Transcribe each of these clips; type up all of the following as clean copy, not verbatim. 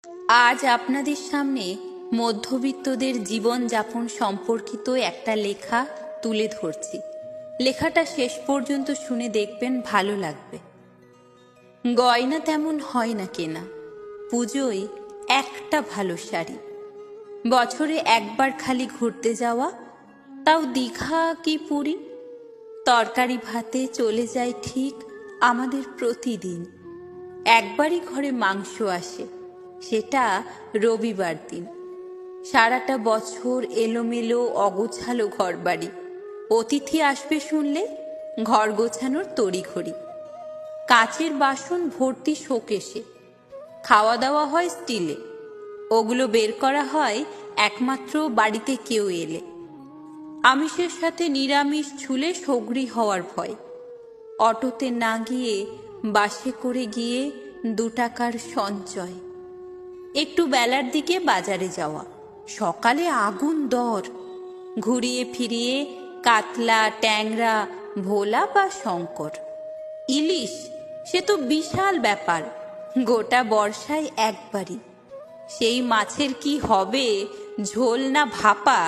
আজ আপনাদের সামনে মধ্যবিত্তদের জীবনযাপন সম্পর্কিত একটা লেখা তুলে ধরছি। লেখাটা শেষ পর্যন্ত শুনে দেখবেন, ভালো লাগবে। গয়না তেমন হয় না কেনা, পুজোয় একটা ভালো শাড়ি, বছরে একবার খালি ঘুরতে যাওয়া, তাও দীঘা কি পুরী। তরকারি ভাতে চলে যায় ঠিক আমাদের প্রতিদিন। একবারই ঘরে মাংস আসে, সেটা রবিবার দিন। সারাটা বছর এলোমেলো অগোছালো ঘরবাড়ি। অতিথি আসবে শুনলে ঘর গোছানোর তড়িঘড়ি। কাচের বাসন ভর্তি শোকেসে, খাওয়া দাওয়া হয় স্টিলে। ওগুলো বের করা হয় একমাত্র বাড়িতে কেউ এলে। আমিষের সাথে নিরামিষ ছুলে সগড়ি হওয়ার ভয়। অটোতে না গিয়ে বাসে করে গিয়ে 2 টাকার সঞ্চয়। একটু বেলার দিকে বাজারে যাওয়া, সকালে আগুন দর। ঘুরিয়ে ফিরিয়ে কাতলা, ট্যাংরা, ভোলা বা শঙ্কর। ইলিশ সে তো বিশাল ব্যাপার, গোটা বর্ষায় একবারই। সেই মাছের কি হবে, ঝোল না ভাপা,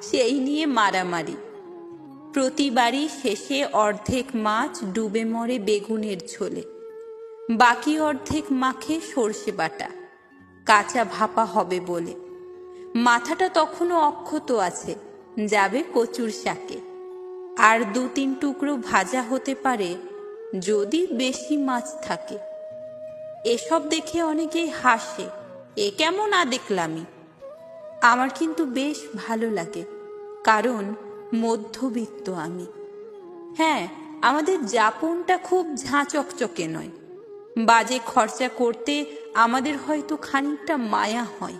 সেই নিয়ে মারামারি। প্রতিবারই শেষে অর্ধেক মাছ ডুবে মরে বেগুনের ঝোলে, বাকি অর্ধেক মাখে সর্ষে বাটা, কাঁচা ভাপা হবে বলে। মাথাটা তখনও অক্ষত আছে, যাবে কচুর শাকে। আর 2-3 টুকরো ভাজা হতে পারে যদি বেশি মাছ থাকে। এসব দেখে অনেকেই হাসে, এ কেমন আদেকলামি। আমার কিন্তু বেশ ভালো লাগে, কারণ মধ্যবিত্ত আমি। হ্যাঁ, আমাদের যাপনটা খুব ঝাঁ চকচকে নয়। বাজে খরচা করতে আমাদের হয়তো খানিকটা মায়া হয়।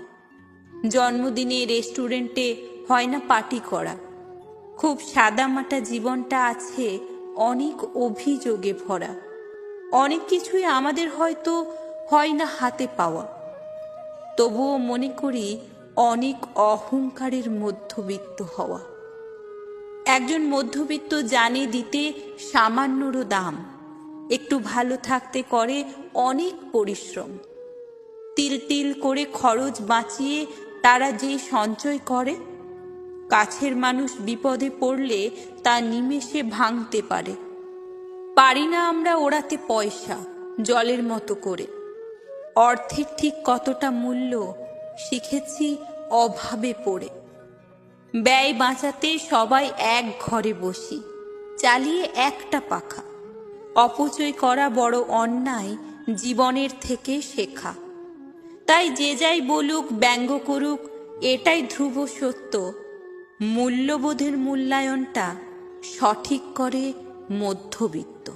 জন্মদিনে রেস্টুরেন্টে হয় না পার্টি করা। খুব সাদামাটা জীবনটা আছে অনেক অভিযোগে ভরা। অনেক কিছুই আমাদের হয়তো হয় না হাতে পাওয়া। তবুও মনে করি অনেক অহংকারের মধ্যবিত্ত হওয়া। একজন মধ্যবিত্ত জানে দিতে সামান্যরও দাম। একটু ভালো থাকতে করে অনেক পরিশ্রম। তিল তিল করে খরচ বাঁচিয়ে তারা যে সঞ্চয় করে, কাছের মানুষ বিপদে পড়লে তা নিমেষে ভাঙতে পারে। পারি না আমরা ওড়াতে পয়সা জলের মতো করে। অর্থের ঠিক কতটা মূল্য শিখেছি অভাবে পড়ে। ব্যয় বাঁচাতে সবাই এক ঘরে বসি, চালিয়ে একটা পাখা। অপচয় করা বড় অন্যায় জীবনের থেকে শেখা। তাই যে যাই বলুক, ব্যঙ্গ করুক, এটাই ধ্রুব সত্য, মূল্যবোধের মূল্যায়নটা সঠিক করে মধ্যবিত্ত।